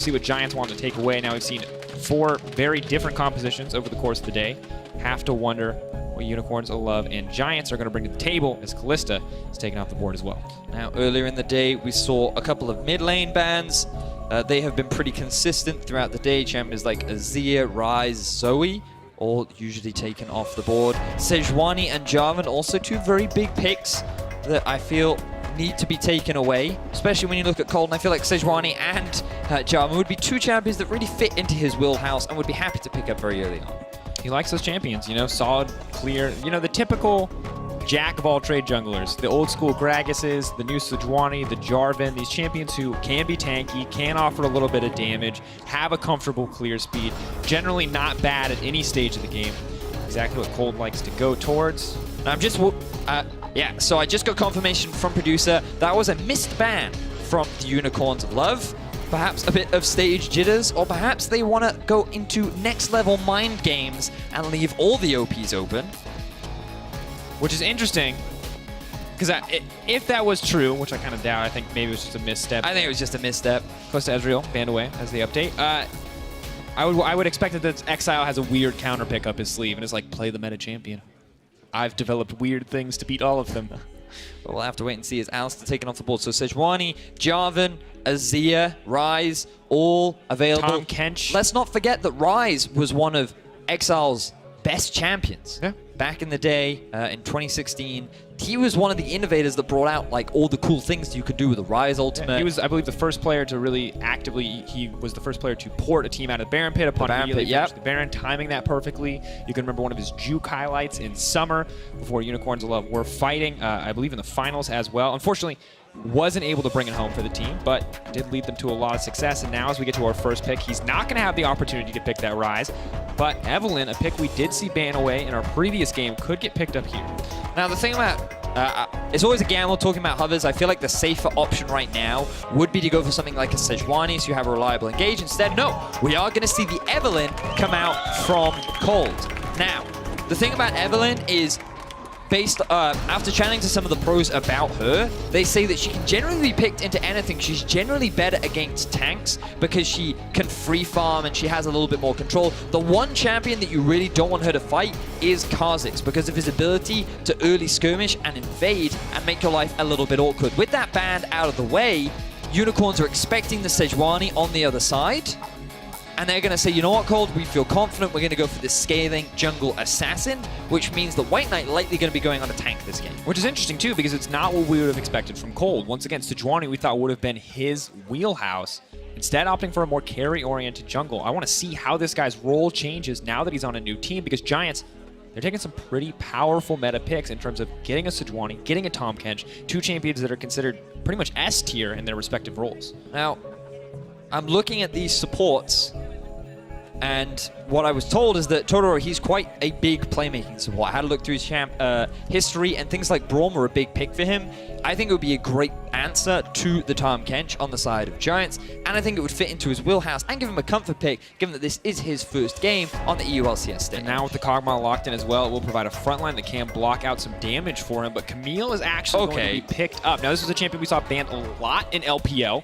See what Giants want to take away. Now we've seen 4 very different compositions over the course of the day. Have to wonder what Unicorns of Love and Giants are going to bring to the table as Kalista is taken off the board as well. Now, earlier in the day, we saw a couple of mid lane bans. They have been pretty consistent throughout the day. Champions like Azir, Ryze, Zoe, all usually taken off the board. Sejuani and Jarvan, also 2 very big picks that I feel need to be taken away, especially when you look at Kold. And I feel like Sejuani and Jarvan would be 2 champions that really fit into his wheelhouse and would be happy to pick up very early on. He likes those champions, you know, solid, clear, you know, the typical jack of all trade junglers, the old school Gragas's, the new Sejuani, the Jarvan, these champions who can be tanky, can offer a little bit of damage, have a comfortable clear speed, generally not bad at any stage of the game. Exactly what Kold likes to go towards. I'm just, yeah, so I just got confirmation from producer. That was a missed ban from the Unicorns of Love. Perhaps a bit of stage jitters, or perhaps they want to go into next level mind games and leave all the OPs open. Which is interesting, because if that was true, which I kind of doubt, I think maybe it was just a misstep. I think it was just a misstep. Close to Ezreal, banned away as the update. I would expect that Exileh has a weird counter pick up his sleeve and is like, play the meta champion. I've developed weird things to beat all of them. But we'll have to wait and see as Alistair taken off the board. So Sejuani, Jarvan, Azir, Ryze, all available. Tahm Kench. Let's not forget that Ryze was one of Exile's best champions. Yeah. Back in the day, in 2016, he was one of the innovators that brought out like all the cool things you could do with the Ryze ultimate. Yeah, he was, I believe, the first player to really actively, he was the first player to port a team out of the Baron Pit upon immediately finish the Baron, timing that perfectly. You can remember one of his juke highlights in summer before Unicorns of Love were fighting, I believe in the finals as well. Unfortunately, wasn't able to bring it home for the team, but did lead them to a lot of success. And now as we get to our first pick, he's not going to have the opportunity to pick that Ryze, but Evelynn, a pick we did see ban away in our previous game, could get picked up here. Now the thing about, it's always a gamble talking about hovers. I feel like the safer option right now would be to go for something like a Sejuani so you have a reliable engage. Instead, no, we are going to see the Evelynn come out from Kold. Now, the thing about Evelynn is, based after chatting to some of the pros about her, they say that she can generally be picked into anything. She's generally better against tanks because she can free farm and she has a little bit more control. The one champion that you really don't want her to fight is Kha'Zix because of his ability to early skirmish and invade and make your life a little bit awkward. With that band out of the way, Unicorns are expecting the Sejuani on the other side. And they're going to say, you know what, Kold, we feel confident. We're going to go for this scaling jungle assassin, which means that WhiteKnight likely going to be going on a tank this game. Which is interesting, too, because it's not what we would have expected from Kold. Once again, Sejuani we thought would have been his wheelhouse. Instead, opting for a more carry-oriented jungle. I want to see how this guy's role changes now that he's on a new team, because Giants, they're taking some pretty powerful meta picks in terms of getting a Sejuani, getting a Tahm Kench, 2 champions that are considered pretty much S tier in their respective roles. Now, I'm looking at these supports, and what I was told is that Totoro, he's quite a big playmaking support. I had to look through his history, and things like Braum were a big pick for him. I think it would be a great answer to the Tahm Kench on the side of Giants, and I think it would fit into his wheelhouse and give him a comfort pick, given that this is his first game on the EULCS stage. And now with the Kog'Maw locked in as well, it will provide a frontline that can block out some damage for him, but Camille is actually going to be picked up. Now, this was a champion we saw banned a lot in LPL,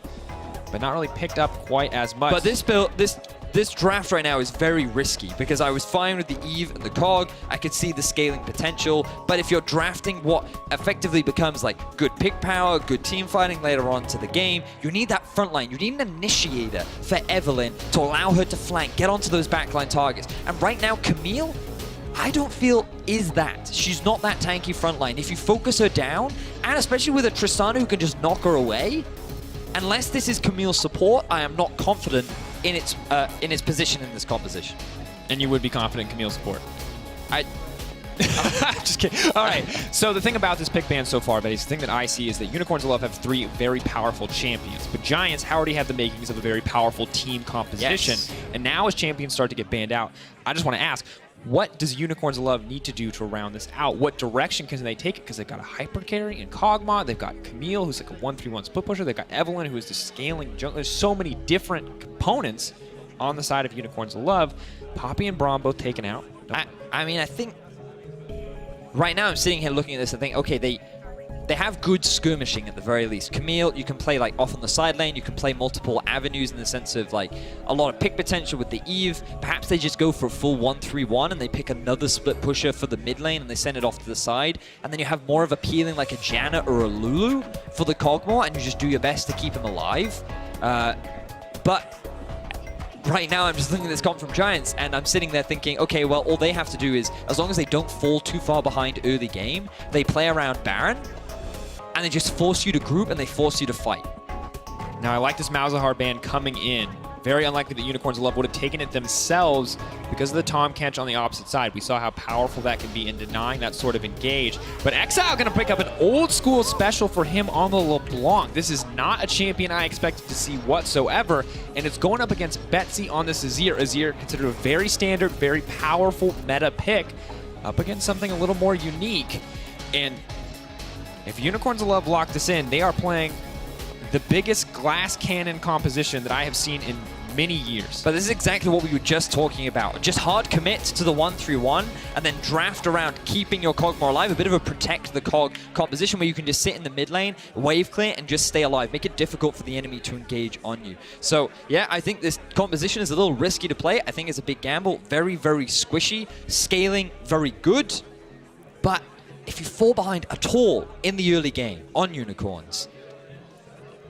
but not really picked up quite as much. But this draft right now is very risky because I was fine with the Eve and the Cog. I could see the scaling potential. But if you're drafting what effectively becomes like good pick power, good team fighting later on to the game, you need that front line. You need an initiator for Evelynn to allow her to flank, get onto those backline targets. And right now, Camille, I don't feel is that. She's not that tanky front line. If you focus her down, and especially with a Tristana who can just knock her away, unless this is Camille's support, I am not confident in its position in this composition. And you would be confident in Camille's support? Just kidding. All right. So the thing about this pick ban so far, Betty, the thing that I see is that Unicorns of Love have 3 very powerful champions, but Giants already have the makings of a very powerful team composition. Yes. And now as champions start to get banned out, I just want to ask, what does Unicorns of Love need to do to round this out? What direction can they take it? Because they've got a hyper carry in Kog'Maw. They've got Camille, who's like a 1-3-1 split pusher. They've got Evelynn, who is the scaling jungle. There's so many different components on the side of Unicorns of Love. Poppy and Braum both taken out. I mean, I think right now I'm sitting here looking at this and think, okay, they have good skirmishing at the very least. Camille, you can play like off on the side lane, you can play multiple avenues in the sense of like a lot of pick potential with the Eve. Perhaps they just go for a full 1-3-1 and they pick another split pusher for the mid lane and they send it off to the side. And then you have more of appealing like a Janna or a Lulu for the Kog'Maw and you just do your best to keep him alive. But right now, I'm just looking at this comp from Giants, and I'm sitting there thinking, okay, well, all they have to do is, as long as they don't fall too far behind early game, they play around Baron, and they just force you to group, and they force you to fight. Now, I like this Malzahar ban coming in. Very unlikely that Unicorns of Love would have taken it themselves because of the Tahm Kench on the opposite side. We saw how powerful that can be in denying that sort of engage. But Exileh going to pick up an old school special for him on the LeBlanc. This is not a champion I expected to see whatsoever. And it's going up against Betsy on this Azir. Azir considered a very standard, very powerful meta pick up against something a little more unique. And if Unicorns of Love lock this in, they are playing the biggest glass cannon composition that I have seen in many years. But this is exactly what we were just talking about. Just hard commit to the 1-3-1 and then draft around keeping your Kog'Maw alive. A bit of a protect the Kog composition where you can just sit in the mid lane, wave clear, and just stay alive. Make it difficult for the enemy to engage on you. So yeah, I think this composition is a little risky to play. I think it's a big gamble. Very, very squishy. Scaling very good. But if you fall behind at all in the early game on Unicorns,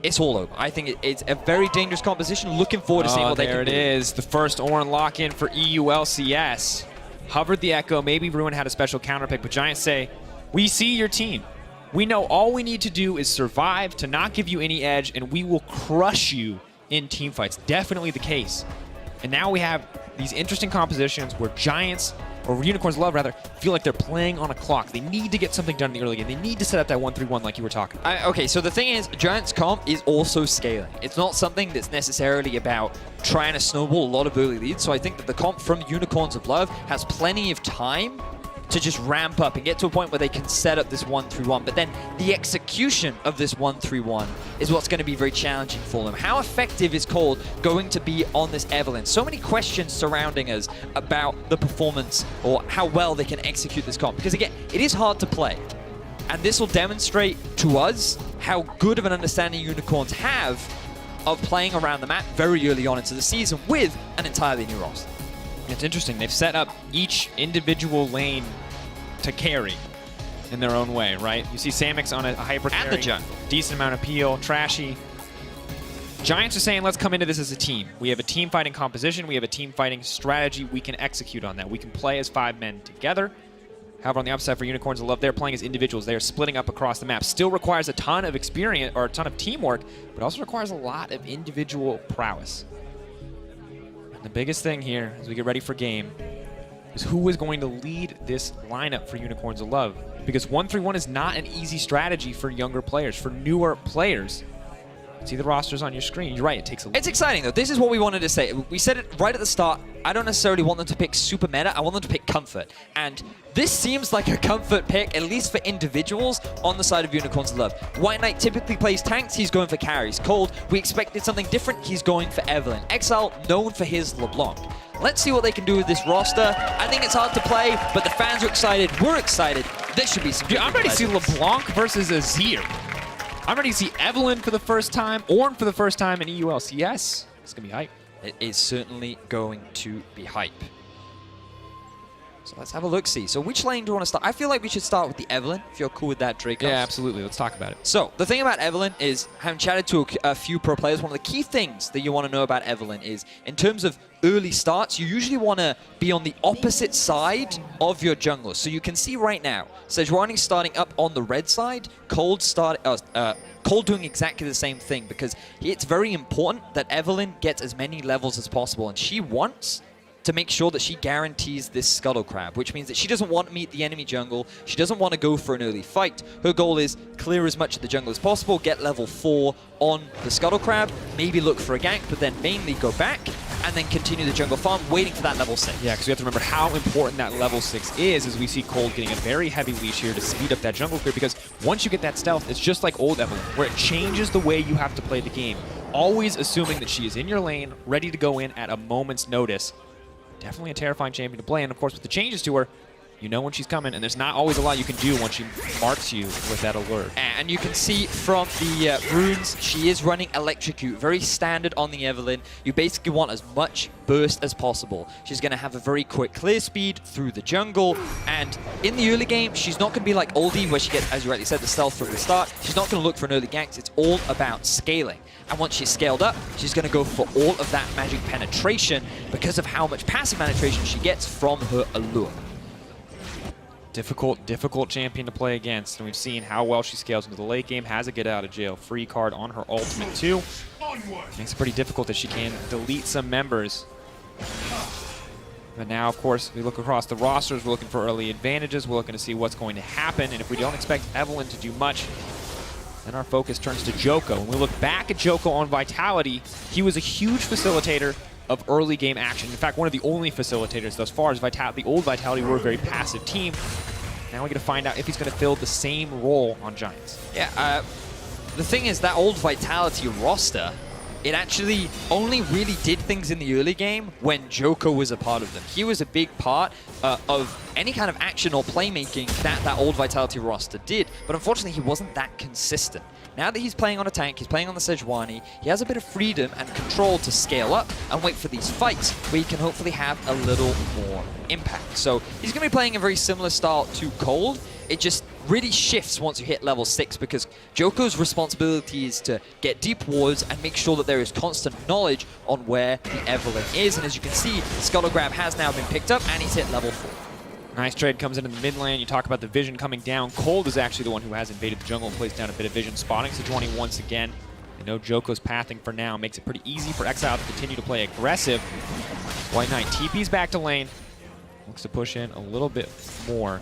it's all over. I think it's a very dangerous composition. Looking forward to seeing what they can do. There it is. The first Ornn lock-in for EULCS. Hovered the Echo. Maybe Ruin had a special counter pick, but Giants say, we see your team. We know all we need to do is survive to not give you any edge, and we will crush you in team fights. Definitely the case. And now we have these interesting compositions where Giants, or Unicorns Love rather, feel like they're playing on a clock. They need to get something done in the early game. They need to set up that 1-3-1 like you were talking about. Okay, so the thing is, Giants comp is also scaling. It's not something that's necessarily about trying to snowball a lot of early leads, so I think that the comp from Unicorns of Love has plenty of time to just ramp up and get to a point where they can set up this 1-3-1. But then the execution of this 1-3-1 is what's going to be very challenging for them. How effective is Kold going to be on this Evelynn? So many questions surrounding us about the performance or how well they can execute this comp. Because again, it is hard to play. And this will demonstrate to us how good of an understanding Unicorns have of playing around the map very early on into the season with an entirely new roster. It's interesting. They've set up each individual lane to carry in their own way, right? You see Samux on a hyper carry. And the jungle. Decent amount of peel, trashy. Giants are saying, let's come into this as a team. We have a team fighting composition. We have a team fighting strategy. We can execute on that. We can play as 5 men together. However, on the upside for Unicorns of Love, they're playing as individuals. They are splitting up across the map. Still requires a ton of experience or a ton of teamwork, but also requires a lot of individual prowess. The biggest thing here as we get ready for game is who is going to lead this lineup for Unicorns of Love. Because 1-3-1 is not an easy strategy for younger players, for newer players. See the rosters on your screen. You're right, it takes a... It's exciting, though. This is what we wanted to say. We said it right at the start. I don't necessarily want them to pick super meta. I want them to pick comfort. And this seems like a comfort pick, at least for individuals, on the side of Unicorns of Love. WhiteKnight typically plays tanks. He's going for carries. Kold, we expected something different. He's going for Evelynn. Exileh, known for his LeBlanc. Let's see what they can do with this roster. I think it's hard to play, but the fans are excited. We're excited. This should be some good. I'm ready to see LeBlanc versus Azir. I'm ready to see Evelynn for the first time, Ornn for the first time in EULCS. It's going to be hype. It is certainly going to be hype. So let's have a look-see. So which lane do you want to start? I feel like we should start with the Evelynn, if you're cool with that, Drakos. Yeah, absolutely. Let's talk about it. So the thing about Evelynn is, having chatted to a few pro players, one of the key things that you want to know about Evelynn is, in terms of early starts, you usually want to be on the opposite side of your jungler. So you can see right now, Sejuani starting up on the red side, Kold doing exactly the same thing, because it's very important that Evelynn gets as many levels as possible, and she wants to make sure that she guarantees this Scuttle Crab, which means that she doesn't want to meet the enemy jungle. She doesn't want to go for an early fight. Her goal is clear as much of the jungle as possible, get level 4 on the Scuttle Crab, maybe look for a gank, but then mainly go back and then continue the jungle farm, waiting for that level 6. Yeah, because we have to remember how important that level 6 is, as we see Kold getting a very heavy leash here to speed up that jungle clear, because once you get that stealth, it's just like old Evelynn, where it changes the way you have to play the game. Always assuming that she is in your lane, ready to go in at a moment's notice. Definitely a terrifying champion to play, and of course with the changes to her, You know when she's coming, and there's not always a lot you can do once she marks you with that alert. And you can see from the runes, she is running Electrocute, very standard on the Evelynn. You basically want as much burst as possible. She's going to have a very quick clear speed through the jungle, and in the early game, she's not going to be like Oldie, where she gets, as you rightly said, the stealth from the start. She's not going to look for an early ganks. It's all about scaling. And once she's scaled up, she's going to go for all of that magic penetration because of how much passive penetration she gets from her allure. Difficult champion to play against, and we've seen how well she scales into the late game. Has a get out of jail free card on her ultimate too. Makes it pretty difficult that she can delete some members. But now, of course, we look across the rosters. We're looking for early advantages. We're looking to see what's going to happen, and if we don't expect Evelynn to do much, then our focus turns to Djoko. When we look back at Djoko on Vitality, he was a huge facilitator of early game action. In fact, one of the only facilitators thus far is Vitality. The old Vitality were a very passive team. Now we get to find out if he's going to fill the same role on Giants. Yeah, the thing is, that old Vitality roster, it actually only really did things in the early game when Djoko was a part of them. He was a big part of any kind of action or playmaking that old Vitality roster did, but unfortunately he wasn't that consistent. Now that he's playing on a tank, he's playing on the Sejuani, he has a bit of freedom and control to scale up and wait for these fights where he can hopefully have a little more impact. So he's going to be playing a very similar style to Kold. It just really shifts once you hit level 6 because Djoko's responsibility is to get deep wards and make sure that there is constant knowledge on where the Evelynn is. And as you can see, Scuttle Grab has now been picked up and he's hit level 4. Nice trade comes into the mid lane. You talk about the vision coming down. Kold is actually the one who has invaded the jungle and placed down a bit of vision, spotting Sejuani once again. I know Djoko's pathing for now makes it pretty easy for Exileh to continue to play aggressive. WhiteKnight TP's back to lane. Looks to push in a little bit more.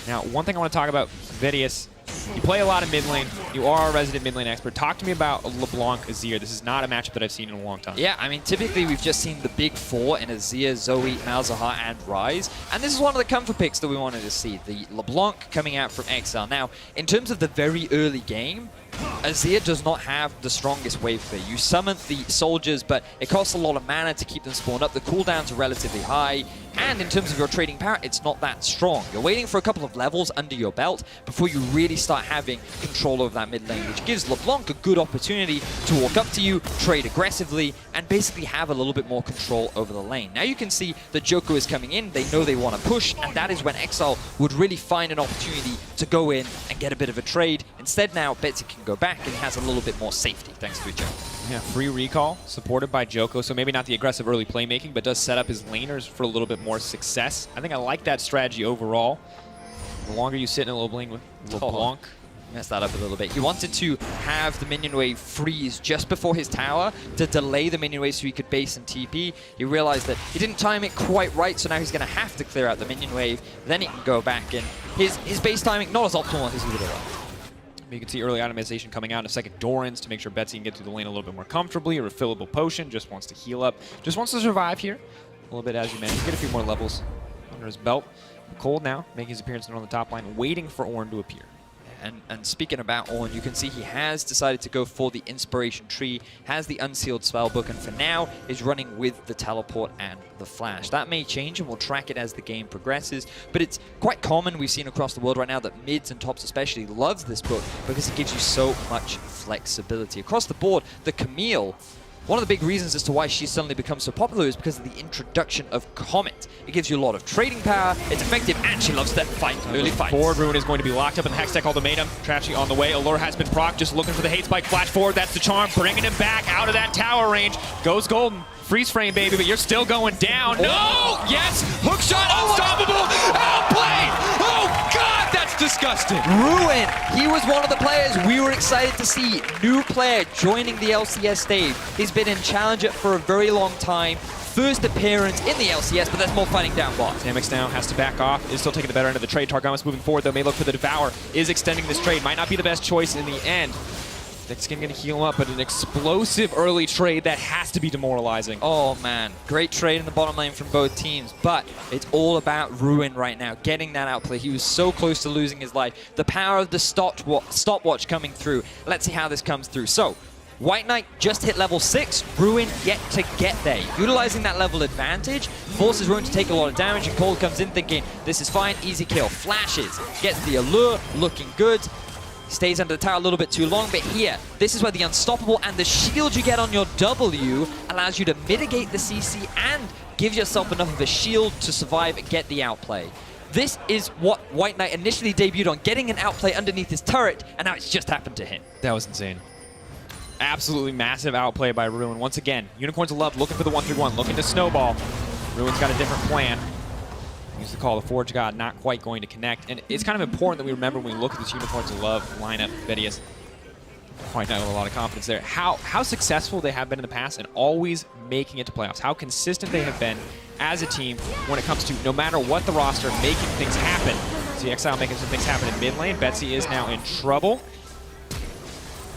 Now, one thing I want to talk about, Vedius. You play a lot of mid lane. You are a resident mid lane expert. Talk to me about LeBlanc Azir. This is not a matchup that I've seen in a long time. Yeah, I mean, typically we've just seen the big four in Azir, Zoe, Malzahar, and Ryze. And this is one of the comfort picks that we wanted to see. The LeBlanc coming out from Exileh. Now, in terms of the very early game, Azir does not have the strongest wave clear. You summon the soldiers, but it costs a lot of mana to keep them spawned up. The cooldowns are relatively high, and in terms of your trading power, it's not that strong. You're waiting for a couple of levels under your belt before you really start having control over that mid lane, which gives LeBlanc a good opportunity to walk up to you, trade aggressively, and basically have a little bit more control over the lane. Now you can see that Djoko is coming in. They know they want to push, and that is when Exileh would really find an opportunity to go in and get a bit of a trade. Instead now, Betsy can go back and has a little bit more safety thanks to Djoko. Yeah, free recall supported by Djoko, so maybe not the aggressive early playmaking, but does set up his laners for a little bit more success. I think I like that strategy overall. The longer you sit in a LeBlanc with LeBlanc. Messed that up a little bit. He wanted to have the minion wave freeze just before his tower to delay the minion wave so he could base and TP. He realized that he didn't time it quite right, so now he's going to have to clear out the minion wave. Then he can go back, and his base timing not as optimal as he would have liked. You can see early itemization coming out in a second. Doran's to make sure Betsy can get through the lane a little bit more comfortably. A refillable potion, just wants to heal up. Just wants to survive here a little bit, as you mentioned. Get a few more levels under his belt. Kold now making his appearance on the top line, waiting for Ornn to appear. And speaking about Ornn, you can see he has decided to go for the Inspiration Tree, has the Unsealed Spellbook, and for now is running with the Teleport and the Flash. That may change, and we'll track it as the game progresses, but it's quite common, we've seen across the world right now, that mids and tops especially loves this book because it gives you so much flexibility. Across the board, the Camille, one of the big reasons as to why she's suddenly become so popular is because of the introduction of Comet. It gives you a lot of trading power, it's effective, and she loves to fight early fights. Forward Ruin is going to be locked up in the Hextech Ultimatum. Trashy on the way. Allure has been proc, just looking for the hate spike. Flash forward, that's the charm, bringing him back out of that tower range. Goes Golden. Freeze frame, baby, but you're still going down. No! Yes! Hook shot, unstoppable! Outplayed! Oh, God, that's disgusting! Ruin! He was one of the players we were excited to see. New player joining the LCS stage. He's been in Challenger for a very long time. First appearance in the LCS, but there's more fighting down bot. Samux now has to back off. Is still taking the better end of the trade. Targamas moving forward, though, may look for the Devour. Is extending this trade. Might not be the best choice in the end. Thick Skin going to heal him up, but an explosive early trade that has to be demoralizing. Oh man, great trade in the bottom lane from both teams, but it's all about Ruin right now, getting that outplay. He was so close to losing his life. The power of the stopwatch coming through. Let's see how this comes through. So, WhiteKnight just hit level 6, Ruin yet to get there. Utilizing that level advantage, forces Ruin to take a lot of damage, and Kold comes in thinking, this is fine, easy kill. Flashes, gets the allure, looking good. Stays under the tower a little bit too long, but here, this is where the unstoppable and the shield you get on your W allows you to mitigate the CC and give yourself enough of a shield to survive and get the outplay. This is what WhiteKnight initially debuted on, getting an outplay underneath his turret, and now it's just happened to him. That was insane. Absolutely massive outplay by Ruin. Once again, Unicorns of Love looking for the 1-3-1, looking to snowball. Ruin's got a different plan. Used to call the Forge God, not quite going to connect. And it's kind of important that we remember when we look at this Unicorns of Love lineup, Vedius, quite not with a lot of confidence there, how successful they have been in the past and always making it to playoffs. How consistent they have been as a team when it comes to, no matter what the roster, making things happen. See Exileh making some things happen in mid lane. Betsy is now in trouble.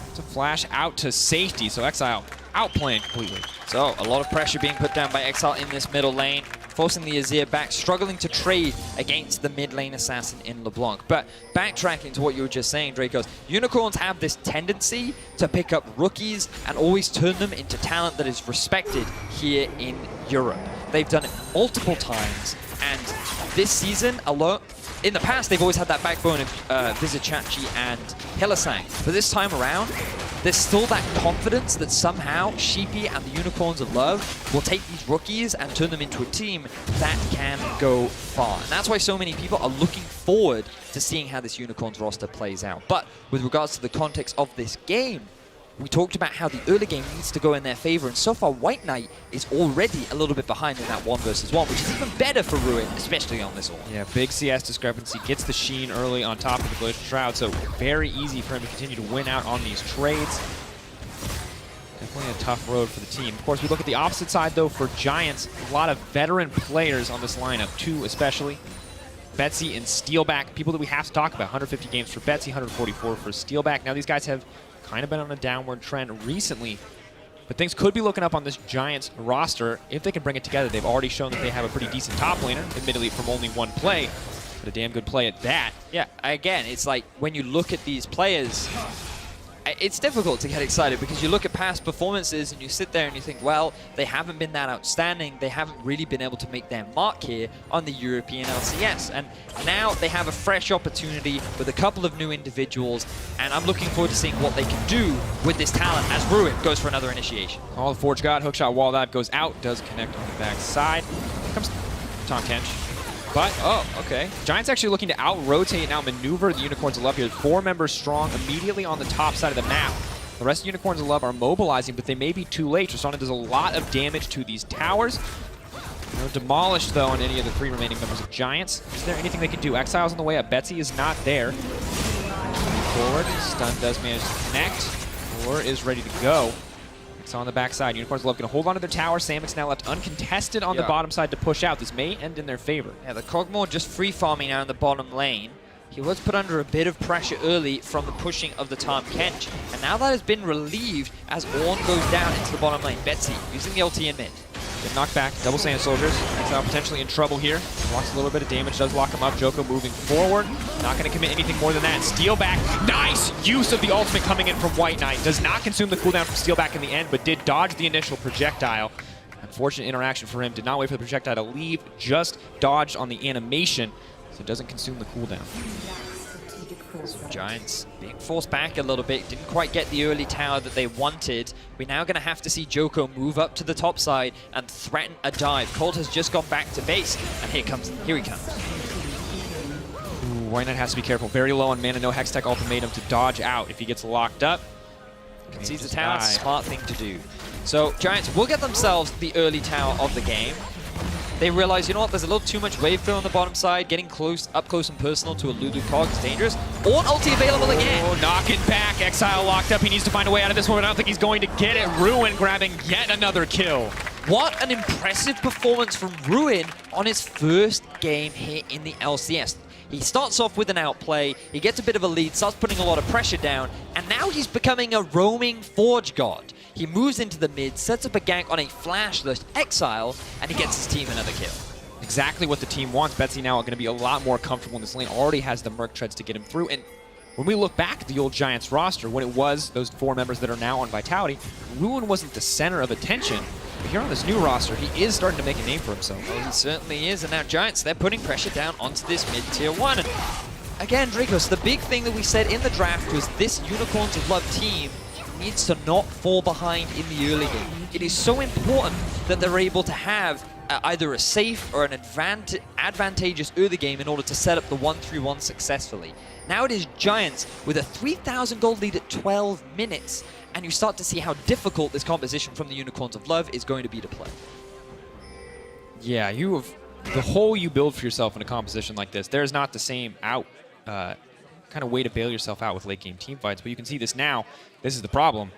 It's a flash out to safety, so Exileh outplaying completely. So a lot of pressure being put down by Exileh in this middle lane, forcing the Azir back, struggling to trade against the mid lane assassin in LeBlanc. But backtracking to what you were just saying, Drakos, Unicorns have this tendency to pick up rookies and always turn them into talent that is respected here in Europe. They've done it multiple times, and this season alone, in the past, they've always had that backbone of Vizichachi and Hylissang. But this time around, there's still that confidence that somehow Sheepy and the Unicorns of Love will take these rookies and turn them into a team that can go far. And that's why so many people are looking forward to seeing how this Unicorns roster plays out. But with regards to the context of this game, we talked about how the early game needs to go in their favor, and so far WhiteKnight is already a little bit behind in that 1 versus 1, which is even better for Ruin, especially on this one. Yeah, big CS discrepancy, gets the Sheen early on top of the Glacial Shroud, so very easy for him to continue to win out on these trades. Definitely a tough road for the team. Of course, we look at the opposite side, though, for Giants. A lot of veteran players on this lineup, 2 especially. Betsy and Steeelback, people that we have to talk about. 150 games for Betsy, 144 for Steeelback. Now these guys have kind of been on a downward trend recently, but things could be looking up on this Giants roster if they can bring it together. They've already shown that they have a pretty decent top laner, admittedly from only 1 play, but a damn good play at that. Yeah, again, it's like when you look at these players, it's difficult to get excited because you look at past performances and you sit there and you think, well, they haven't been that outstanding. They haven't really been able to make their mark here on the European LCS. And now they have a fresh opportunity with a couple of new individuals, and I'm looking forward to seeing what they can do with this talent as Ruin goes for another initiation. Oh, the Forge God, hookshot wall dive goes out, does connect on the back side. Here comes Tahm Kench. But, oh, okay. Giants actually looking to out-rotate and out-maneuver the Unicorns of Love here. 4 members strong immediately on the top side of the map. The rest of the Unicorns of Love are mobilizing, but they may be too late. Tristana does a lot of damage to these towers. No demolished, though, on any of the 3 remaining members of Giants. Is there anything they can do? Exileh's on the way up. Betsy is not there. Forward. Stun does manage to connect. Or is ready to go. It's on the backside. Unicorns of Love going to hold on to their tower. Samux now left uncontested on the bottom side to push out. This may end in their favor. Yeah, the Kog'Maw just free farming now in the bottom lane. He was put under a bit of pressure early from the pushing of the Tahm Kench, and now that has been relieved as Ornn goes down into the bottom lane. Betsy using the ulti in mid. Get knocked back. Double Sand Soldiers. Exileh potentially in trouble here. Blocks a little bit of damage. Does lock him up. Djoko moving forward. Not going to commit anything more than that. Steeelback. Nice use of the ultimate coming in from WhiteKnight. Does not consume the cooldown from Steeelback in the end, but did dodge the initial projectile. Unfortunate interaction for him. Did not wait for the projectile to leave. Just dodged on the animation, so it doesn't consume the cooldown. So Giants being forced back a little bit, didn't quite get the early tower that they wanted. We're now going to have to see Djoko move up to the top side and threaten a dive. Kold has just gone back to base, and here he comes. Ooh, WhiteKnight has to be careful. Very low on mana, no Hextech ultimatum to dodge out if he gets locked up. Concedes the tower, smart thing to do. So Giants will get themselves the early tower of the game. They realize, you know what, there's a little too much wave fill on the bottom side. Getting up close and personal to a Lulu Kog is dangerous. Ornn ulti available again. Oh, knocking back. Exileh locked up. He needs to find a way out of this one, but I don't think he's going to get it. Ruin grabbing yet another kill. What an impressive performance from Ruin on his first game here in the LCS. He starts off with an outplay, he gets a bit of a lead, starts putting a lot of pressure down, and now he's becoming a roaming Forge God. He moves into the mid, sets up a gank on a flashless Exileh, and he gets his team another kill. Exactly what the team wants. Betsy now are going to be a lot more comfortable in this lane. Already has the Merc treads to get him through, and when we look back at the old Giants roster, when it was those 4 members that are now on Vitality, Ruin wasn't the center of attention. But here on this new roster, he is starting to make a name for himself. Well, he certainly is. And now Giants, they're putting pressure down onto this mid-tier 1. And again, Drakos, the big thing that we said in the draft was this Unicorns of Love team needs to not fall behind in the early game. It is so important that they're able to have either a safe or an advantageous early game in order to set up the 1-3-1 successfully. Now it is Giants with a 3,000 gold lead at 12 minutes, and you start to see how difficult this composition from the Unicorns of Love is going to be to play. Yeah, you have the hole you build for yourself in a composition like this. There's not the same kind of way to bail yourself out with late game team fights, but you can see this now. This is the problem.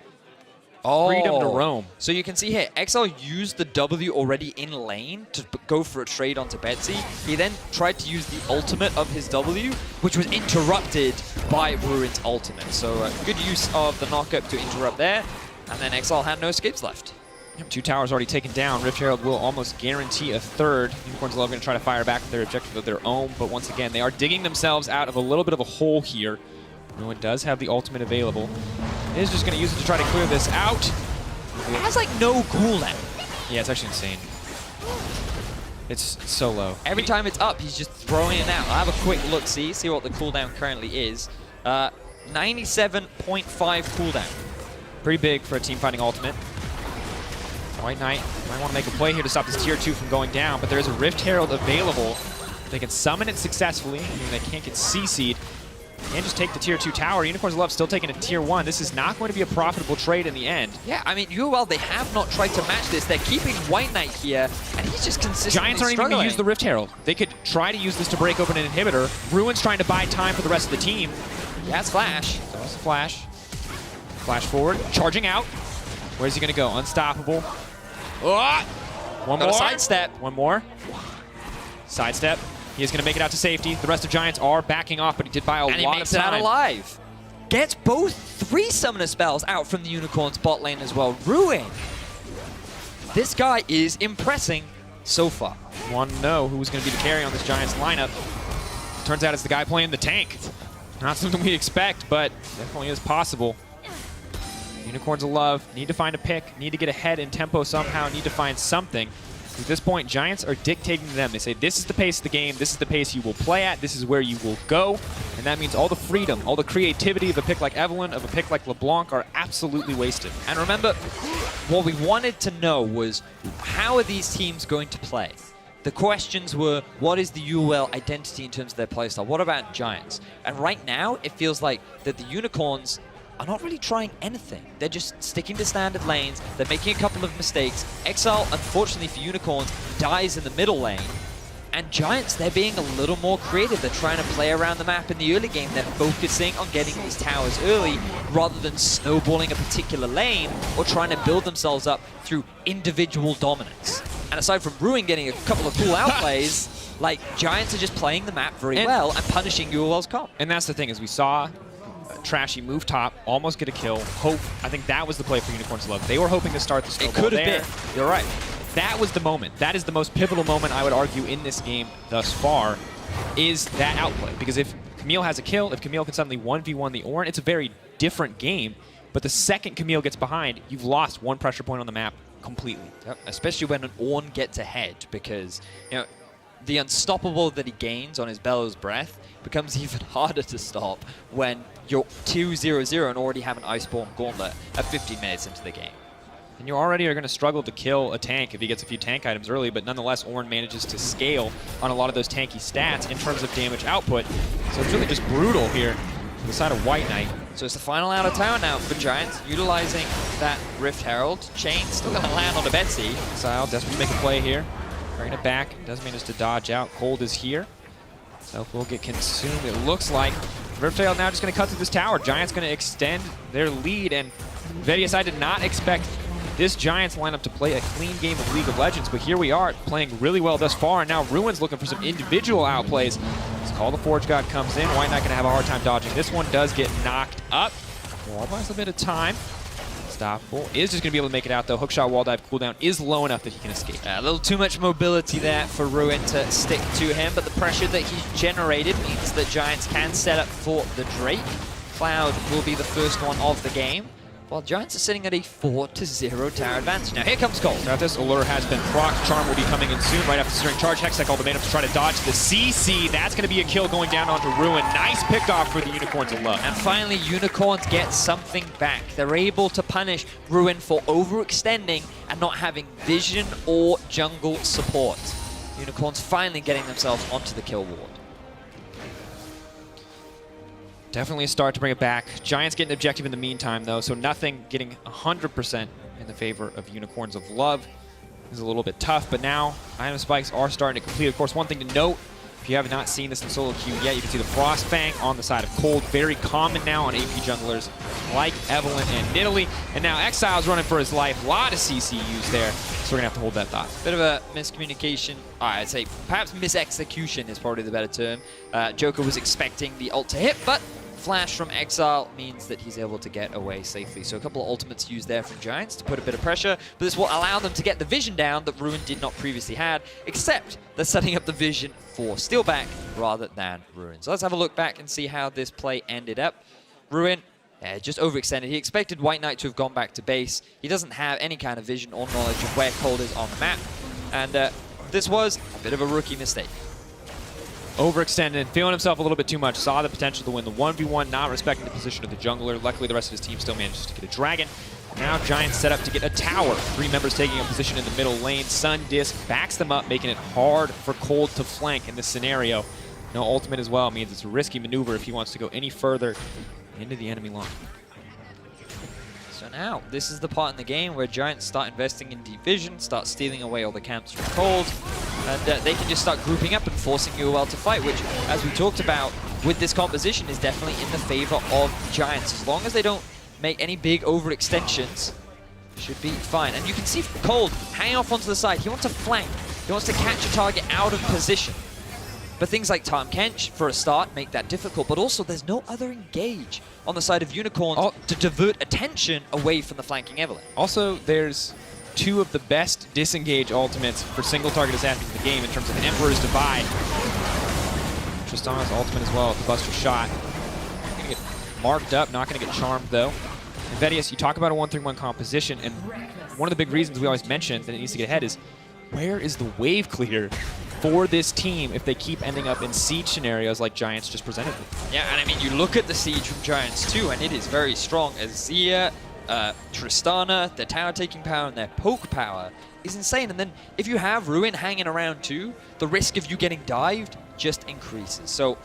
Freedom to roam. So you can see here, Exileh used the W already in lane to go for a trade onto Betsy. He then tried to use the ultimate of his W, which was interrupted by Ruin's ultimate. So good use of the knockup to interrupt there. And then Exileh had no escapes left. 2 towers already taken down. Rift Herald will almost guarantee a 3rd. Unicorns of Love going to try to fire back with their objective of their own, but once again, they are digging themselves out of a little bit of a hole here. Ruin does have the ultimate available. It is just going to use it to try to clear this out. It has like no cooldown. Yeah, it's actually insane. It's so low. Every time it's up, he's just throwing it out. I'll have a quick look, see what the cooldown currently is. 97.5 cooldown. Pretty big for a team fighting ultimate. WhiteKnight might want to make a play here to stop this tier 2 from going down, but there is a Rift Herald available. They can summon it successfully, meaning they can't get CC'd. And just take the tier 2 tower. Unicorns of Love still taking a tier 1. This is not going to be a profitable trade in the end. Yeah, I mean, UOL, they have not tried to match this. They're keeping WhiteKnight here, and he's just consistently Giants aren't even going to use the Rift Herald. They could try to use this to break open an inhibitor. Ruin's trying to buy time for the rest of the team. Yeah, it's Flash. So it's a Flash. Flash forward, charging out. Where's he going to go? Unstoppable. Oh! One more. Sidestep. One more. Sidestep. He is going to make it out to safety. The rest of Giants are backing off, but he did buy a lot of time. And he makes it out alive. Gets both 3 summoner spells out from the Unicorns bot lane as well. Ruin. This guy is impressing so far. Want to know who's going to be the carry on this Giants lineup. Turns out it's the guy playing the tank. Not something we expect, but definitely is possible. Unicorns of Love need to find a pick, need to get ahead in tempo somehow, need to find something. At this point, Giants are dictating to them. They say, this is the pace of the game, this is the pace you will play at, this is where you will go. And that means all the freedom, all the creativity of a pick like Evelynn, of a pick like LeBlanc are absolutely wasted. And remember, what we wanted to know was, how are these teams going to play? The questions were, what is the UOL identity in terms of their playstyle? What about Giants? And right now, it feels like that the Unicorns are not really trying anything. They're just sticking to standard lanes. They're making a couple of mistakes. Exileh, unfortunately for Unicorns, dies in the middle lane. And Giants, they're being a little more creative. They're trying to play around the map in the early game. They're focusing on getting these towers early rather than snowballing a particular lane or trying to build themselves up through individual dominance. And aside from Ruin getting a couple of cool outplays, like, Giants are just playing the map very well and punishing UOL's comp. And that's the thing, is we saw Trashy move top, almost get a kill. Hope, I think that was the play for Unicorns of Love. They were hoping to start the snowball. It could have been. You're right. That was the moment. That is the most pivotal moment, I would argue, in this game thus far, is that outplay. Because if Camille has a kill, if Camille can suddenly 1v1 the Ornn, it's a very different game. But the second Camille gets behind, you've lost one pressure point on the map completely. Yep. Especially when an Ornn gets ahead, because, you know, the unstoppable that he gains on his Bellows Breath becomes even harder to stop when you're 2-0-0 and already have an Iceborne Gauntlet at 15 minutes into the game. And you already are going to struggle to kill a tank if he gets a few tank items early, but nonetheless, Ornn manages to scale on a lot of those tanky stats in terms of damage output. So it's really just brutal here on the side of WhiteKnight. So it's the final out of town now for Giants, utilizing that Rift Herald. Chain still going to land on the Betsy. Exileh desperate to make a play here. Bringing it back, does manage to dodge out. Kold is here. Self will get consumed, it looks like. Rift Herald now just going to cut through this tower. Giants going to extend their lead, and Vedius, I did not expect this Giants lineup to play a clean game of League of Legends, but here we are playing really well thus far, and now Ruin's looking for some individual outplays. As Call the Forge God comes in, WhiteKnight going to have a hard time dodging. This one does get knocked up. Wall buys a bit of time. unstoppable. Is just going to be able to make it out, though. Hookshot wall dive cooldown is low enough that he can escape. A little too much mobility there for Ruin to stick to him, but the pressure that he's generated means that Giants can set up for the Drake. Cloud will be the first one of the game, while Giants are sitting at a 4-0 tower advantage. Now here comes Kold. Now this allure has been procced. Charm will be coming in soon, right after securing charge. Hextech ultimatum to try to dodge the CC. That's going to be a kill going down onto Ruin. Nice picked off for the Unicorns of Love. And finally, Unicorns get something back. They're able to punish Ruin for overextending and not having vision or jungle support. Unicorns finally getting themselves onto the kill ward. Definitely a start to bring it back. Giants getting objective in the meantime, though, so nothing getting 100% in the favor of Unicorns of Love is a little bit tough, but now item spikes are starting to complete. Of course, one thing to note, if you have not seen this in solo queue yet, you can see the Frost Fang on the side of Kold. Very common now on AP junglers like Evelynn and Nidalee. And now Exile's running for his life. A lot of CC used there, so we're going to have to hold that thought. Bit of a miscommunication. I'd say perhaps misexecution is probably the better term. Djoko was expecting the ult to hit, but flash from Exile means that he's able to get away safely. So a couple of ultimates used there from Giants to put a bit of pressure, but this will allow them to get the vision down that Ruin did not previously had, except they're setting up the vision for Steeelback rather than Ruin. So let's have a look back and see how this play ended up. Ruin just overextended. He expected WhiteKnight to have gone back to base. He doesn't have any kind of vision or knowledge of where Kold is on the map, and this was a bit of a rookie mistake. Overextended, feeling himself a little bit too much, saw the potential to win the 1v1, not respecting the position of the jungler. Luckily, the rest of his team still manages to get a dragon. Now Giants set up to get a tower. 3 members taking a position in the middle lane. Sun Disc backs them up, making it hard for Kold to flank in this scenario. No ultimate as well means it's a risky maneuver if he wants to go any further into the enemy line. So now, this is the part in the game where Giants start investing in deep vision, start stealing away all the camps from Kold, and they can just start grouping up and forcing UOL to fight, which, as we talked about with this composition, is definitely in the favor of Giants. As long as they don't make any big overextensions, should be fine. And you can see Kold hanging off onto the side. He wants to flank. He wants to catch a target out of position. But things like Tahm Kench, for a start, make that difficult. But also, there's no other engage on the side of Unicorns to divert attention away from the flanking Evelynn. Also, there's 2 of the best disengage ultimates for single target assassins in the game in terms of Emperor's Divide. Tristana's ultimate as well, the Buster Shot. Going to get marked up, not going to get charmed, though. And Vedius, you talk about a 1-3-1 composition, and one of the big reasons we always mention that it needs to get ahead is, where is the wave clear for this team if they keep ending up in siege scenarios like Giants just presented with? Yeah, and I mean, you look at the siege from Giants too, and it is very strong. Azir, Tristana, their tower taking power and their poke power is insane. And then if you have Ruin hanging around too, the risk of you getting dived just increases. So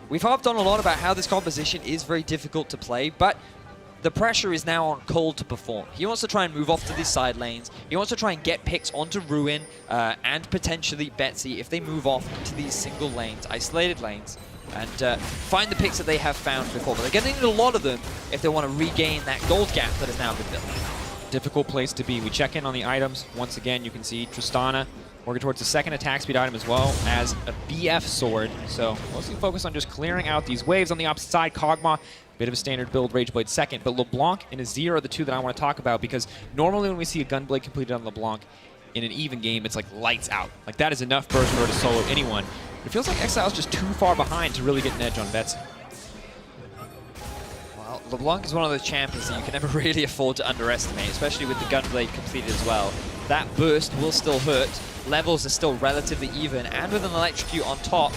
we've harped on a lot about how this composition is very difficult to play, but the pressure is now on Kold to perform. He wants to try and move off to these side lanes. He wants to try and get picks onto Ruin and potentially Betsy if they move off into these single lanes, isolated lanes, and find the picks that they have found before. But they're going to need a lot of them if they want to regain that gold gap that has now been built. Difficult place to be. We check in on the items. Once again, you can see Tristana working towards the second attack speed item as well as a BF sword. So mostly focused on just clearing out these waves. On the opposite side, Kog'Maw, bit of a standard build, Rageblade second, but LeBlanc and Azir are the 2 that I want to talk about, because normally when we see a Gunblade completed on LeBlanc in an even game, it's like lights out. Like, that is enough burst for her to solo anyone. But it feels like Exile's just too far behind to really get an edge on Betsy. Well, LeBlanc is one of those champions that you can never really afford to underestimate, especially with the Gunblade completed as well. That burst will still hurt. Levels are still relatively even, and with an electrocute on top,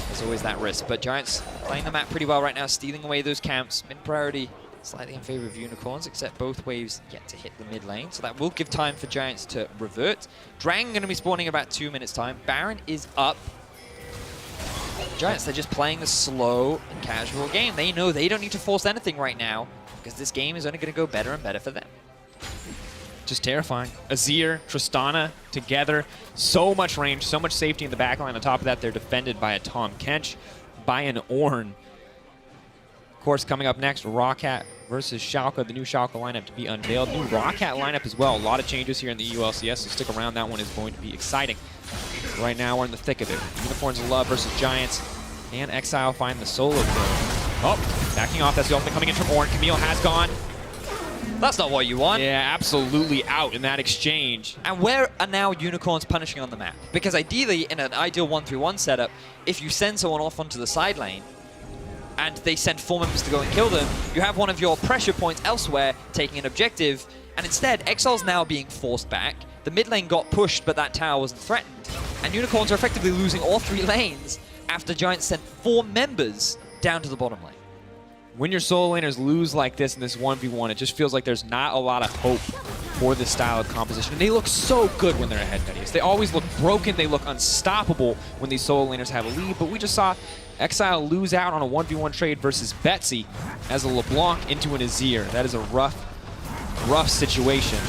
there's always that risk. But Giants playing the map pretty well right now, stealing away those camps. Mid priority slightly in favor of Unicorns, except both waves yet to hit the mid lane. So that will give time for Giants to revert. Dragon going to be spawning in about 2 minutes time. Baron is up. Giants, they're just playing the slow and casual game. They know they don't need to force anything right now, because this game is only going to go better and better for them. Just terrifying. Azir, Tristana together. So much range, so much safety in the backline. On top of that, they're defended by a Tahm Kench, by an Ornn. Of course, coming up next, Rawcat versus Schalke, the new Schalke lineup to be unveiled. New Rawcat lineup as well. A lot of changes here in the ULCS, so stick around. That one is going to be exciting. Right now, we're in the thick of it. Unicorns of Love versus Giants. And Exile find the solo kill. Oh, backing off. That's the ultimate coming in from Ornn. Camille has gone. That's not what you want. Yeah, absolutely out in that exchange. And where are now Unicorns punishing on the map? Because ideally, in an ideal 1-3-1 setup, if you send someone off onto the side lane, and they send 4 members to go and kill them, you have one of your pressure points elsewhere taking an objective, and instead, Exile's now being forced back. The mid lane got pushed, but that tower wasn't threatened. And Unicorns are effectively losing all 3 lanes after Giants sent 4 members down to the bottom lane. When your solo laners lose like this in this 1v1, it just feels like there's not a lot of hope for this style of composition. And they look so good when they're ahead, Vedius. They always look broken, they look unstoppable when these solo laners have a lead, but we just saw Exileh lose out on a 1v1 trade versus Betsy as a LeBlanc into an Azir. That is a rough situation.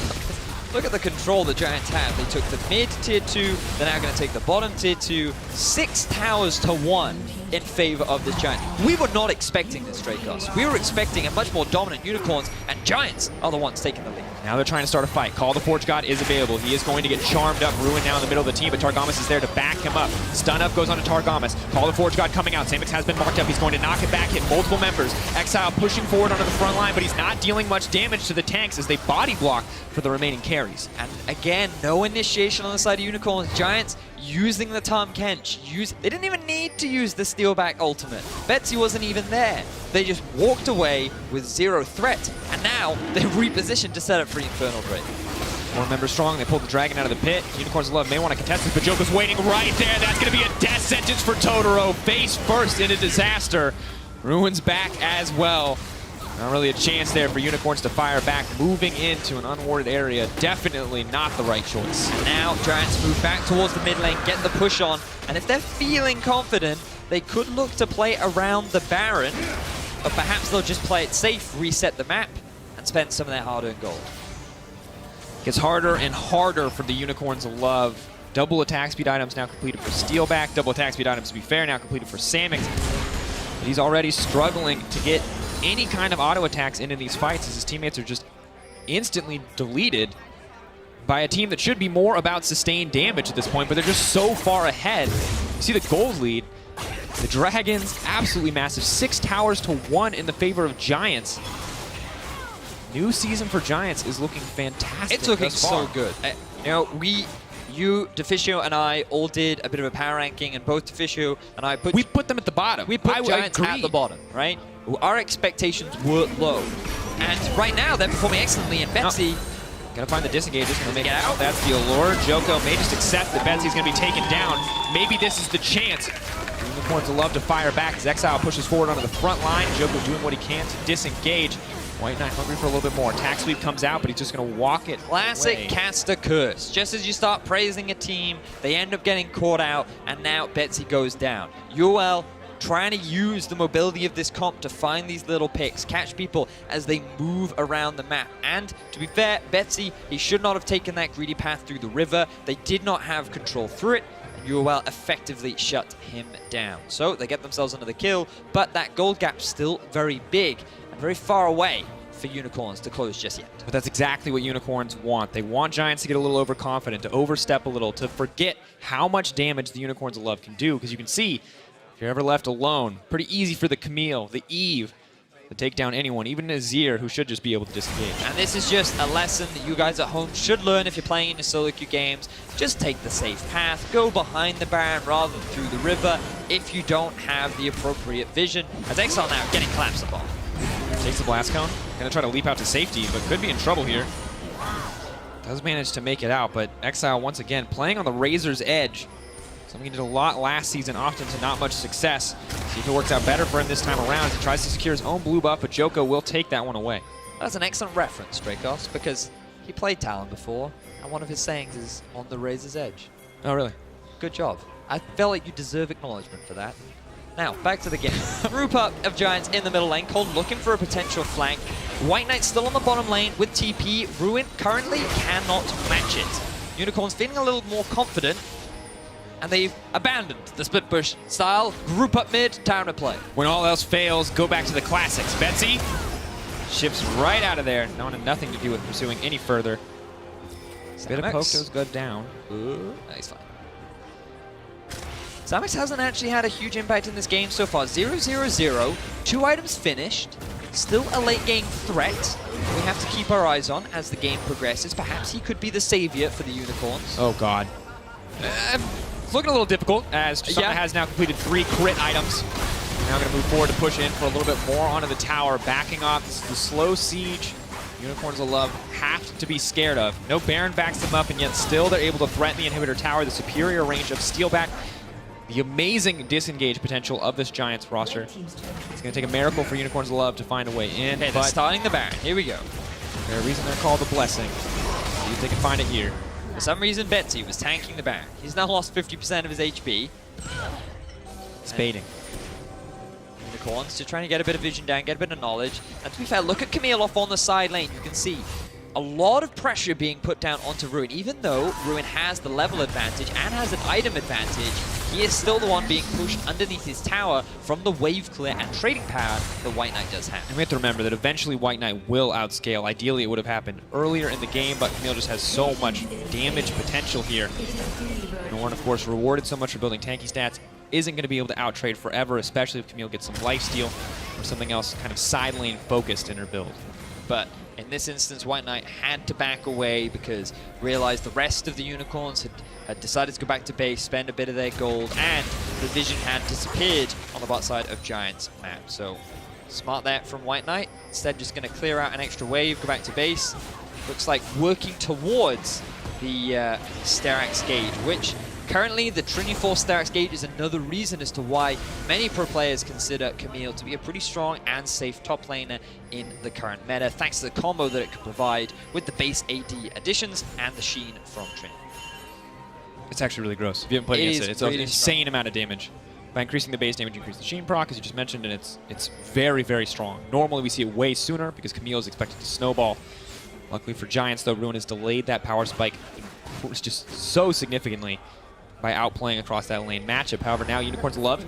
Look at the control the Giants have. They took the mid tier 2, they're now going to take the bottom tier 2, 6 towers to 1 in favor of this Giants. We were not expecting this, Drakos. We were expecting a much more dominant Unicorns, and Giants are the ones taking the lead. Now they're trying to start a fight. Call the Forge God is available. He is going to get charmed up, ruined now in the middle of the team, but Targamas is there to back him up. Stun up goes on to Targamas. Call the Forge God coming out. Samux has been marked up. He's going to knock it back, hit multiple members. Exileh pushing forward onto the front line, but he's not dealing much damage to the tanks as they body block for the remaining carries. And again, no initiation on the side of Unicorns. Giants using the Tahm Kench. They didn't even need to use the Steeelback ultimate. Betsy wasn't even there. They just walked away with 0 threat, and now they're repositioned to set up for Infernal Drake. 4 members strong. They pulled the dragon out of the pit. Unicorns of Love may want to contest this, but Djoko's waiting right there. That's going to be a death sentence for Totoro. Face first into disaster. Ruin's back as well. Not really a chance there for Unicorns to fire back. Moving into an unwarded area, definitely not the right choice. And now Giants move back towards the mid lane, get the push on, and if they're feeling confident, they could look to play around the Baron, or perhaps they'll just play it safe, reset the map, and spend some of their hard-earned gold. Gets harder and harder for the Unicorns of Love. Double attack speed items now completed for Steeelback. Double attack speed items, to be fair, now completed for Samux. But he's already struggling to get any kind of auto attacks into these fights as his teammates are just instantly deleted by a team that should be more about sustained damage at this point, but they're just so far ahead. You see the gold lead. The Dragons, absolutely massive. 6 towers to 1 in the favor of Giants. New season for Giants is looking fantastic. It's looking so good. You know, you, Deficio, and I all did a bit of a power ranking, and both Deficio and I we put them at the bottom. We put Giants at the bottom, right? Our expectations were low. And right now, they're performing excellently, and Betsy... Gonna find the disengage, just gonna make it out. That's the allure. Djoko may just accept that Betsy's gonna be taken down. Maybe this is the chance. Unicorns will love to fire back as Exileh pushes forward onto the front line. Djoko doing what he can to disengage. WhiteKnight hungry for a little bit more. Attack sweep comes out, but he's just gonna walk it Classic away. caster curse. Just as you start praising a team, they end up getting caught out, and now Betsy goes down. UOL trying to use the mobility of this comp to find these little picks, catch people as they move around the map. And to be fair, Betsy, he should not have taken that greedy path through the river. They did not have control through it. UOL effectively shut him down. So they get themselves another kill, but that gold gap's still very big and very far away for Unicorns to close just yet. But that's exactly what Unicorns want. They want Giants to get a little overconfident, to overstep a little, to forget how much damage the Unicorns of Love can do, because you can see, if you're ever left alone, pretty easy for the Camille, the Eve, to take down anyone, even Azir, who should just be able to disengage. And this is just a lesson that you guys at home should learn if you're playing in your solo queue games. Just take the safe path, go behind the Baron rather than through the river if you don't have the appropriate vision. As Exileh now getting collapsed upon. Takes the blast cone, gonna try to leap out to safety, but could be in trouble here. Does manage to make it out, but Exileh once again playing on the razor's edge. Something he did a lot last season, often to not much success. See if it works out better for him this time around. He tries to secure his own blue buff, but Djoko will take that one away. That's an excellent reference, Drakos, because he played Talon before, and one of his sayings is on the razor's edge. Oh, really? Good job. I felt like you deserve acknowledgement for that. Now, back to the game. Group up of Giants in the middle lane. Kold looking for a potential flank. WhiteKnight still on the bottom lane with TP. Ruin currently cannot match it. Unicorns feeling a little more confident, and they've abandoned the split push style. Group up mid, time to play. When all else fails, go back to the classics. Betsy ships right out of there. Wanted nothing to do with pursuing any further. Bit of poke does go down. Ooh, nice fight. Samux hasn't actually had a huge impact in this game so far. 0-0-0, 2 items finished, Still a late game threat we have to keep our eyes on as the game progresses. Perhaps he could be the savior for the Unicorns. Oh god. It's looking a little difficult as Tristana has now completed 3 crit items. Now going to move forward to push in for a little bit more onto the tower, backing off the slow siege. Unicorns of Love have to be scared of. No Baron backs them up, and yet still they're able to threaten the inhibitor tower, the superior range of Steeelback. The amazing disengage potential of this Giants roster. It's going to take a miracle for Unicorns of Love to find a way in. Okay, they're starting the Baron. Here we go. There's a reason they're called the Blessing. See if they can find it here. For some reason, Betsy was tanking the Baron. He's now lost 50% of his HP. It's baiting. Unicorns just trying to get a bit of vision down, get a bit of knowledge. And to be fair, look at Camille off on the side lane. You can see a lot of pressure being put down onto Ruin. Even though Ruin has the level advantage and has an item advantage, he is still the one being pushed underneath his tower from the wave clear and trading power that WhiteKnight does have. And we have to remember that eventually WhiteKnight will outscale. Ideally, it would have happened earlier in the game, but Camille just has so much damage potential here. And Ornn, of course, rewarded so much for building tanky stats, isn't going to be able to outtrade forever, especially if Camille gets some lifesteal or something else kind of side lane focused in her build. But in this instance, WhiteKnight had to back away because realized the rest of the Unicorns had decided to go back to base, spend a bit of their gold, and the vision had disappeared on the bot side of Giants map. So smart there from WhiteKnight. Instead, just going to clear out an extra wave, go back to base. Looks like working towards the Sterak's gauge, which currently the Trinity Force Sterak's gauge is another reason as to why many pro players consider Camille to be a pretty strong and safe top laner in the current meta, thanks to the combo that it could provide with the base AD additions and the sheen from Trinity. It's actually really gross. If you haven't played against it, it's really an insane amount of damage. By increasing the base damage, you increase the sheen proc, as you just mentioned, and it's very, very strong. Normally we see it way sooner because Camille is expected to snowball. Luckily for Giants, though, Ruin has delayed that power spike just so significantly by outplaying across that lane matchup. However, now Unicorns of Love,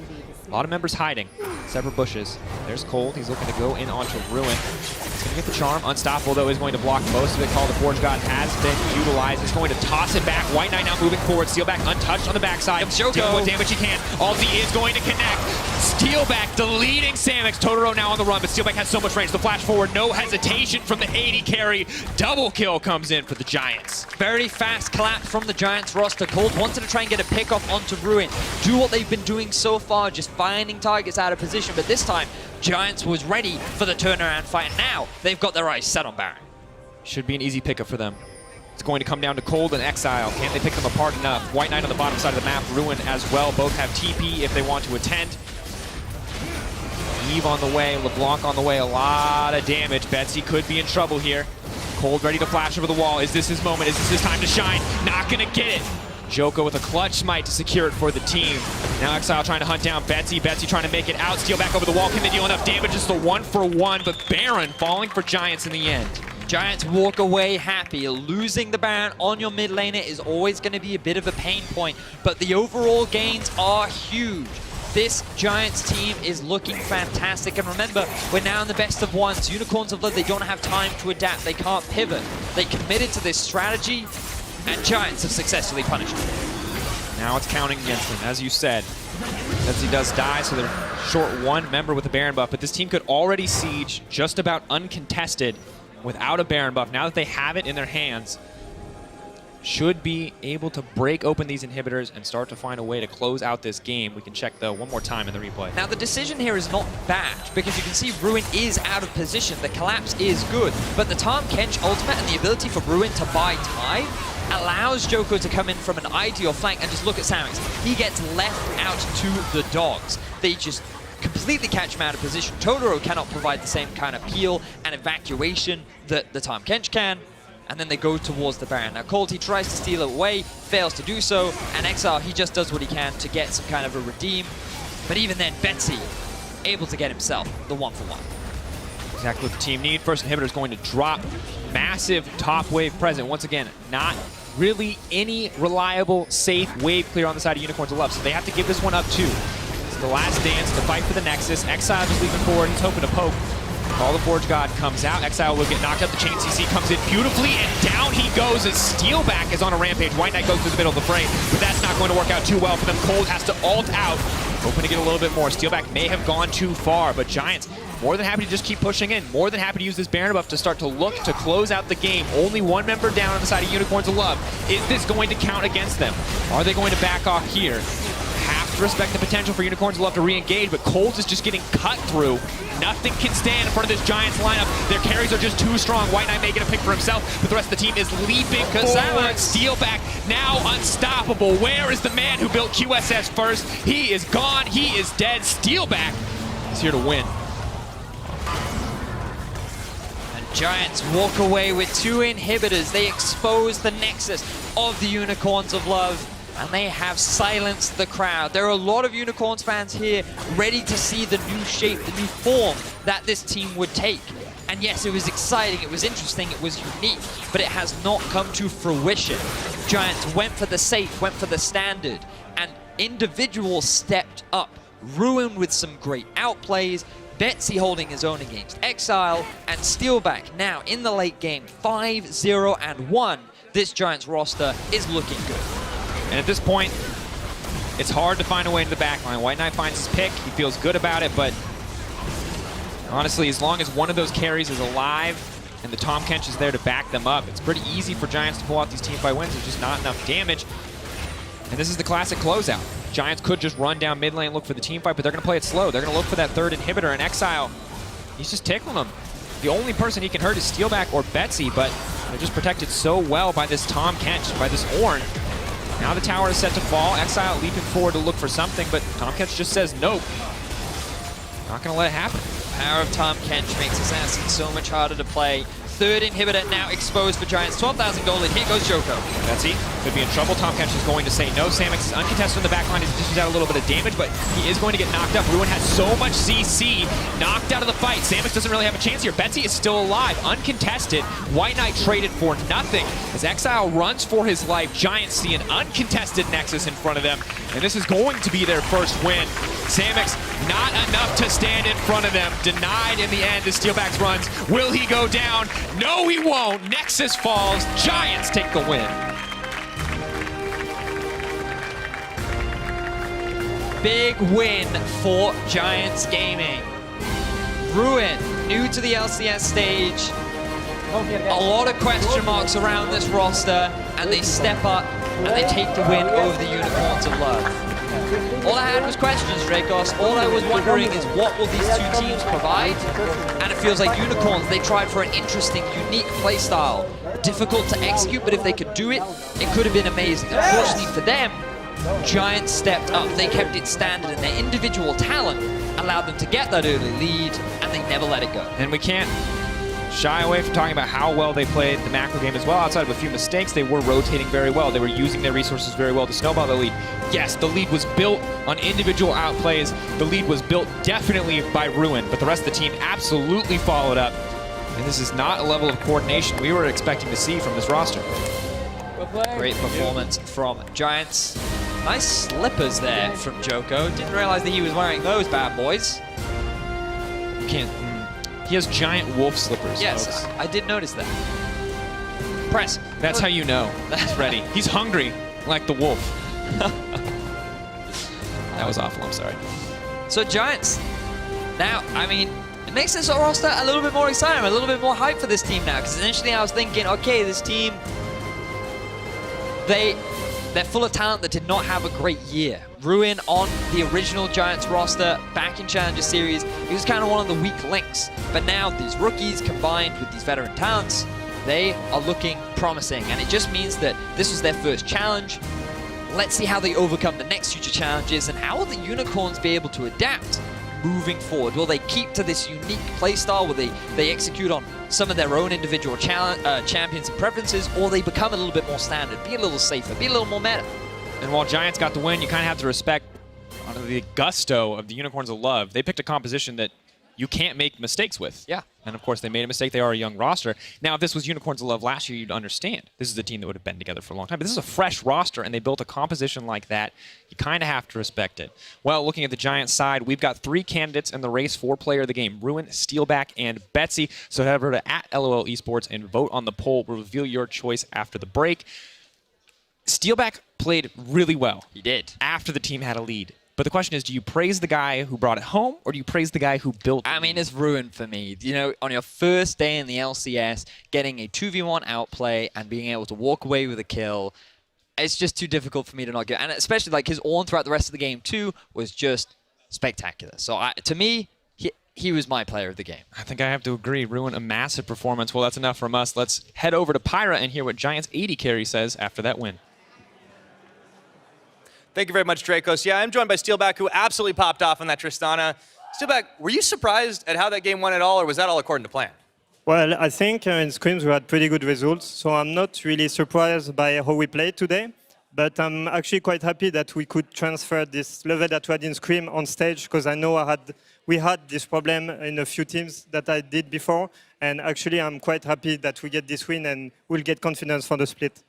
a lot of members hiding. Separate bushes. There's Kold. He's looking to go in onto Ruin. He's going to get the charm. Unstoppable, though, is going to block most of it. Call the Forge God has been utilized. He's going to toss it back. WhiteKnight now moving forward. Steeelback untouched on the backside. Dealing what damage he can. Ulti is going to connect. Steeelback deleting Samux. Totoro now on the run, but Steeelback has so much range. The flash forward, no hesitation from the AD carry. Double kill comes in for the Giants. Very fast collapse from the Giants roster. Kold wanted to try and get a pick off onto Ruin. Do what they've been doing so far, just finding targets out of position. But this time, Giants was ready for the turnaround fight. And now they've got their eyes set on Baron. Should be an easy pickup for them. It's going to come down to Kold and Exileh. Can they pick them apart enough? WhiteKnight on the bottom side of the map, Ruin as well. Both have TP if they want to attend. Eve on the way, LeBlanc on the way, a lot of damage. Betsy could be in trouble here. Kold ready to flash over the wall. Is this his moment? Is this his time to shine? Not gonna get it. Djoko with a clutch smite to secure it for the team. Now Exileh trying to hunt down Betsy. Betsy trying to make it out. Steeelback over the wall. Can they deal enough damage? Just the 1-for-1, but Baron falling for Giants in the end. Giants walk away happy. Losing the Baron on your mid laner is always going to be a bit of a pain point, but the overall gains are huge. This Giants team is looking fantastic, and remember, we're now in the best of ones. Unicorns of Love, they don't have time to adapt. They can't pivot. They committed to this strategy, and Giants have successfully punished them. Now it's counting against them, as you said. Betsy does die, so they're short one member with a Baron buff, but this team could already siege just about uncontested without a Baron buff. Now that they have it in their hands, should be able to break open these inhibitors and start to find a way to close out this game. We can check, though, one more time in the replay. Now, the decision here is not bad, because you can see Ruin is out of position. The collapse is good, but the Tahm Kench ultimate and the ability for Ruin to buy time allows Djoko to come in from an ideal flank, and just look at Samux. He gets left out to the dogs. They just completely catch him out of position. Totoro cannot provide the same kind of peel and evacuation that the Tahm Kench can. And then they go towards the Baron. Now Kold, he tries to steal it away, fails to do so, and Exileh, he just does what he can to get some kind of a redeem. But even then, Betsy able to get himself the 1-for-1. Exactly what the team need. First inhibitor is going to drop. Massive top wave present. Once again, not really any reliable, safe wave clear on the side of Unicorns of Love, so they have to give this one up too. It's the last dance to fight for the Nexus. Exileh is leaping forward. He's hoping to poke. All the Forge God comes out. Exileh will get knocked up. The chain CC comes in beautifully, and down he goes as Steeelback is on a rampage. WhiteKnight goes through the middle of the frame, but that's not going to work out too well for them. Kold has to ult out hoping to get a little bit more. Steeelback may have gone too far, but Giants more than happy to just keep pushing in. More than happy to use this Baron buff to start to look to close out the game. Only one member down on the side of Unicorns of Love. Is this going to count against them? Are they going to back off here? Have to respect the potential for Unicorns of Love to re-engage, but Kold is just getting cut through. Nothing can stand in front of this Giants lineup. Their carries are just too strong. WhiteKnight may get a pick for himself, but the rest of the team is leaping forward. Steeelback now unstoppable. Where is the man who built QSS first? He is gone. He is dead. Steeelback is here to win. Giants walk away with 2 inhibitors. They expose the nexus of the Unicorns of Love, and they have silenced the crowd. There are a lot of Unicorns fans here ready to see the new shape, the new form that this team would take. And yes, it was exciting, it was interesting, it was unique, but it has not come to fruition. Giants went for the safe, went for the standard, and individuals stepped up. Ruin with some great outplays, Betsy holding his own against Exileh, and Steeelback now in the late game, 5-0-1. This Giants roster is looking good. And at this point, it's hard to find a way into the backline. WhiteKnight finds his pick, he feels good about it, but honestly, as long as one of those carries is alive and the Tahm Kench is there to back them up, it's pretty easy for Giants to pull out these teamfight wins. There's just not enough damage. And this is the classic closeout. Giants could just run down mid lane and look for the team fight, but they're going to play it slow. They're going to look for that third inhibitor, and Exileh, he's just tickling them. The only person he can hurt is Steeelback or Betsy, but they're just protected so well by this Tahm Kench, by this Ornn. Now the tower is set to fall. Exileh leaping forward to look for something, but Tahm Kench just says nope. Not going to let it happen. Power of Tahm Kench makes Assassin so much harder to play. Third inhibitor now exposed for Giants. 12,000 gold, and here goes Djoko. Betsy could be in trouble. Tahm Kench is going to say no. Samux is uncontested in the back line. He dishes out a little bit of damage, but he is going to get knocked up. Ruin has so much CC. Knocked out of the fight. Samux doesn't really have a chance here. Betsy is still alive. Uncontested. WhiteKnight traded for nothing. As Exileh runs for his life, Giants see an uncontested Nexus in front of them, and this is going to be their first win. Samux, not enough to stand in front of them. Denied in the end as Steeelback's runs. Will he go down? No, he won't. Nexus falls. Giants take the win. Big win for Giants Gaming. Ruin, new to the LCS stage. A lot of question marks around this roster, and they step up and they take the win over the Unicorns of Love. All I had was questions, Drakos. All I was wondering is what will these two teams provide? And it feels like Unicorns, they tried for an interesting, unique playstyle. Difficult to execute, but if they could do it, it could have been amazing. Unfortunately for them, Giants stepped up. They kept it standard, and their individual talent allowed them to get that early lead, and they never let it go. And we can't shy away from talking about how well they played the macro game as well. Outside of a few mistakes, they were rotating very well. They were using their resources very well to snowball the lead. Yes, the lead was built on individual outplays. The lead was built definitely by Ruin, but the rest of the team absolutely followed up. And this is not a level of coordination we were expecting to see from this roster. Great performance from Giants. Nice slippers there from Djoko. Didn't realize that he was wearing those bad boys. He has giant wolf slippers. Yes, folks. I did notice that. Press. That's how you know he's ready. He's hungry like the wolf. That was awful, I'm sorry. So Giants, now, I mean, it makes this roster a little bit more exciting, a little bit more hype for this team now, because initially I was thinking, okay, this team, they're full of talent that did not have a great year. Ruin on the original Giants roster back in Challenger Series, he was kind of one of the weak links. But now these rookies combined with these veteran talents, they are looking promising. And it just means that this was their first challenge. Let's see how they overcome the next future challenges, and how will the Unicorns be able to adapt moving forward? Will they keep to this unique playstyle? Will they execute on some of their own individual champions and preferences, or they become a little bit more standard, be a little safer, be a little more meta? And while Giants got the win, you kind of have to respect the gusto of the Unicorns of Love. They picked a composition that you can't make mistakes with. Yeah. And of course, they made a mistake. They are a young roster. Now, if this was Unicorns of Love last year, you'd understand. This is a team that would have been together for a long time. But this is a fresh roster, and they built a composition like that. You kind of have to respect it. Well, looking at the Giants side, we've got 3 candidates in the race for player of the game: Ruin, Steeelback, and Betsy. So head over to @LOL eSports and vote on the poll. We'll reveal your choice after the break. Steeelback played really well. He did. After the team had a lead. But the question is, do you praise the guy who brought it home, or do you praise the guy who built it? I mean, it's ruined for me. You know, on your first day in the LCS, getting a 2v1 outplay and being able to walk away with a kill, it's just too difficult for me to not get. And especially like his Ornn throughout the rest of the game too was just spectacular. So to me, he was my player of the game. I think I have to agree. Ruin a massive performance. Well, that's enough from us. Let's head over to Pyra and hear what Giants 80 carry says after that win. Thank you very much, Drakos. Yeah, I'm joined by Steeelback, who absolutely popped off on that Tristana. Steeelback, were you surprised at how that game went at all, or was that all according to plan? Well, I think in scrims we had pretty good results, so I'm not really surprised by how we played today. But I'm actually quite happy that we could transfer this level that we had in scrim on stage, because I know we had this problem in a few teams that I did before. And actually, I'm quite happy that we get this win and we'll get confidence for the split.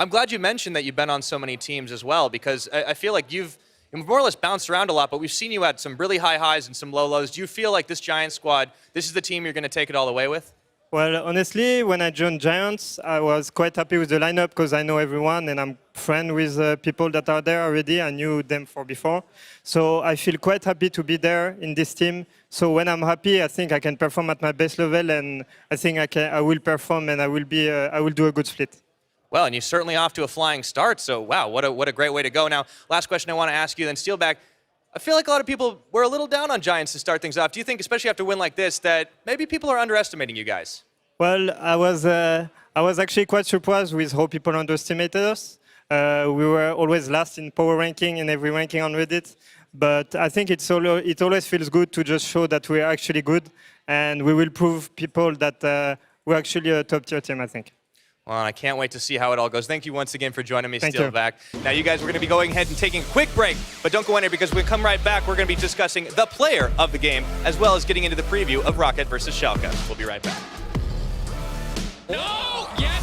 I'm glad you mentioned that you've been on so many teams as well, because I feel like you've more or less bounced around a lot, but we've seen you at some really high highs and some low lows. Do you feel like this Giants squad, this is the team you're going to take it all the way with? Well, honestly, when I joined Giants, I was quite happy with the lineup because I know everyone and I'm friends with people that are there already. I knew them from before. So I feel quite happy to be there in this team. So when I'm happy, I think I can perform at my best level, and I think I will perform and I will do a good split. Well, and you're certainly off to a flying start, so wow, what a great way to go. Now, last question I want to ask you then, Steeelback. I feel like a lot of people were a little down on Giants to start things off. Do you think, especially after a win like this, that maybe people are underestimating you guys? Well, I was actually quite surprised with how people underestimated us. We were always last in power ranking in every ranking on Reddit, but I think it always feels good to just show that we're actually good, and we will prove people that we're actually a top-tier team, I think. Well, I can't wait to see how it all goes. Thank you once again for joining me, Steeelback. Now, you guys, we're going to be going ahead and taking a quick break, but don't go anywhere because when we come right back, we're going to be discussing the player of the game, as well as getting into the preview of Rocket versus Schalke. We'll be right back. No! Yes!